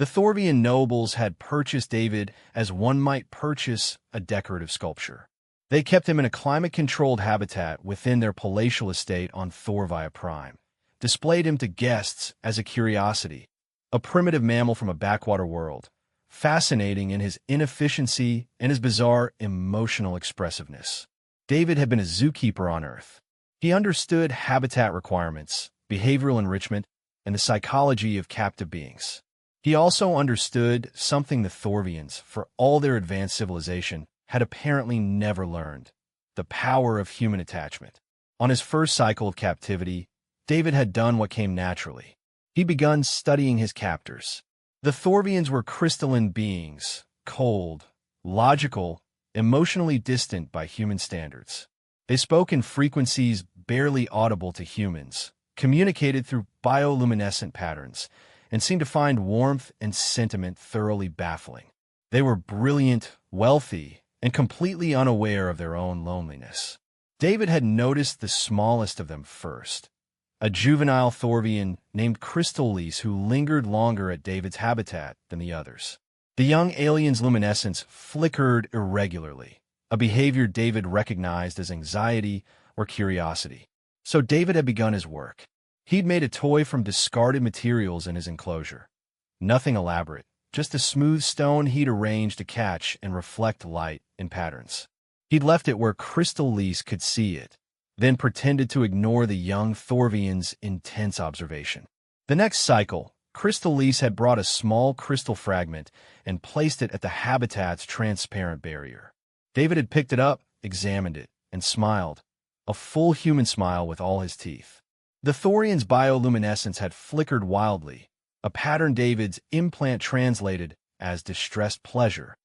The Thorvian nobles had purchased David as one might purchase a decorative sculpture. They kept him in a climate-controlled habitat within their palatial estate on Thorvia Prime, displayed him to guests as a curiosity, a primitive mammal from a backwater world, fascinating in his inefficiency and his bizarre emotional expressiveness. David had been a zookeeper on Earth. He understood habitat requirements, behavioral enrichment, and the psychology of captive beings. He also understood something the Thorvians, for all their advanced civilization, had apparently never learned: the power of human attachment. On his first cycle of captivity, David had done what came naturally. He begun studying his captors. The Thorvians were crystalline beings, cold, logical, emotionally distant by human standards. They spoke in frequencies barely audible to humans, communicated through bioluminescent patterns, and seemed to find warmth and sentiment thoroughly baffling. They were brilliant, wealthy, and completely unaware of their own loneliness. David had noticed the smallest of them first, a juvenile Thorvian named Crystallis who lingered longer at David's habitat than the others. The young alien's luminescence flickered irregularly, a behavior David recognized as anxiety or curiosity. So David had begun his work. He'd made a toy from discarded materials in his enclosure. Nothing elaborate, just a smooth stone he'd arranged to catch and reflect light in patterns. He'd left it where Crystallis could see it, then pretended to ignore the young Thorvian's intense observation. The next cycle, Crystallis had brought a small crystal fragment and placed it at the habitat's transparent barrier. David had picked it up, examined it, and smiled, a full human smile with all his teeth. The Thorian's bioluminescence had flickered wildly, a pattern David's implant translated as distressed pleasure.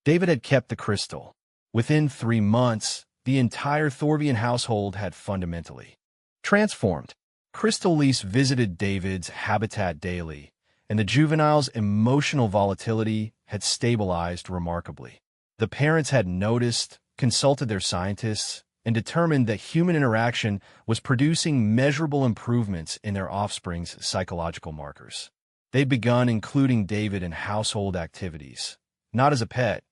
David had kept the crystal. Within 3 months, the entire Thorvian household had fundamentally transformed. Crystallis visited David's habitat daily, and the juvenile's emotional volatility had stabilized remarkably. The parents had noticed, consulted their scientists, and determined that human interaction was producing measurable improvements in their offspring's psychological markers. They'd begun including David in household activities, not as a pet,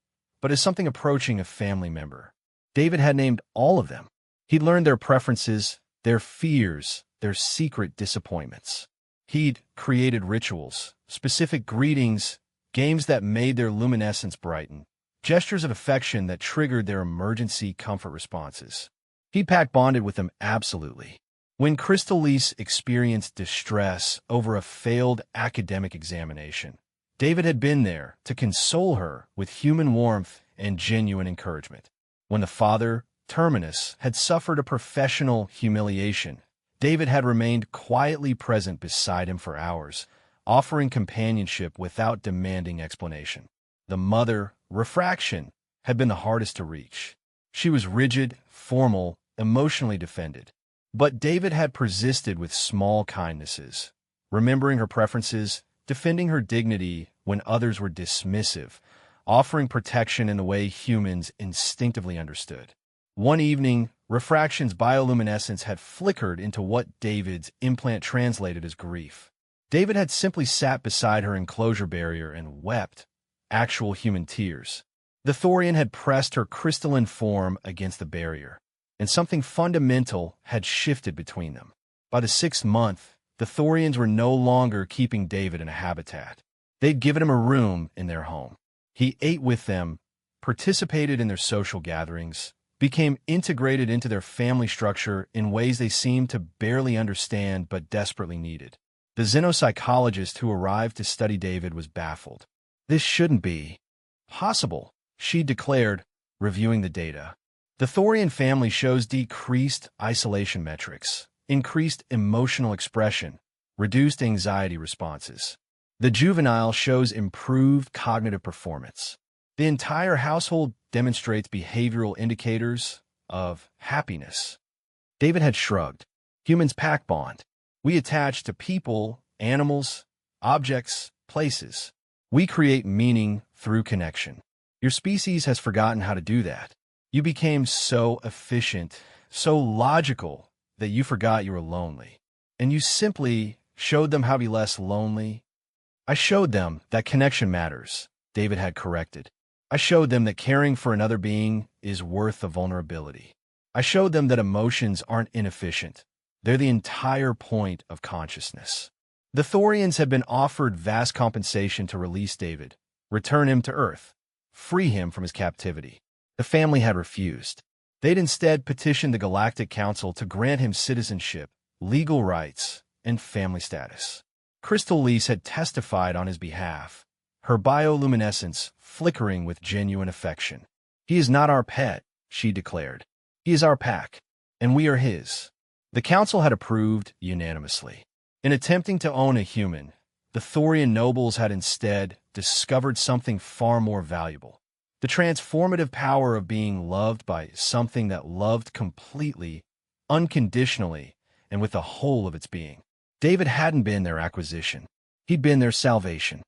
but as something approaching a family member. David had named all of them. He'd learned their preferences, their fears, their secret disappointments. He'd created rituals, specific greetings, games that made their luminescence brighten, gestures of affection that triggered their emergency comfort responses. He'd pack bonded with them absolutely. When Crystallis experienced distress over a failed academic examination, David had been there to console her with human warmth and genuine encouragement. When the father, Terminus, had suffered a professional humiliation, David had remained quietly present beside him for hours, offering companionship without demanding explanation. The mother, Refraction, had been the hardest to reach. She was rigid, formal, emotionally defended. But David had persisted with small kindnesses, remembering her preferences, defending her dignity when others were dismissive, offering protection in the way humans instinctively understood. One evening, Refraction's bioluminescence had flickered into what David's implant translated as grief. David had simply sat beside her enclosure barrier and wept, actual human tears. The Thorian had pressed her crystalline form against the barrier, and something fundamental had shifted between them. By the 6th month, the Thorians were no longer keeping David in a habitat. They'd given him a room in their home. He ate with them, participated in their social gatherings, became integrated into their family structure in ways they seemed to barely understand but desperately needed. The xenopsychologist who arrived to study David was baffled. "This shouldn't be possible," she declared, reviewing the data. The Thorian family shows decreased isolation metrics, increased emotional expression, reduced anxiety responses. The juvenile shows improved cognitive performance. The entire household demonstrates behavioral indicators of happiness. David had shrugged. Humans pack bond. We attach to people, animals, objects, places. We create meaning through connection. Your species has forgotten how to do that. You became so efficient, so logical, that you forgot you were lonely. And you simply showed them how to be less lonely I showed them that connection matters, David had corrected. I showed them that caring for another being is worth the vulnerability. I showed them that emotions aren't inefficient. They're the entire point of consciousness. The Thorians had been offered vast compensation to release David, return him to Earth, free him from his captivity. The family had refused. They'd instead petitioned the Galactic Council to grant him citizenship, legal rights, and family status. Crystal Lise had testified on his behalf, her bioluminescence flickering with genuine affection. "He is not our pet," she declared. "He is our pack, and we are his." The council had approved unanimously. In attempting to own a human, the Thorian nobles had instead discovered something far more valuable: the transformative power of being loved by something that loved completely, unconditionally, and with the whole of its being. David hadn't been their acquisition. He'd been their salvation.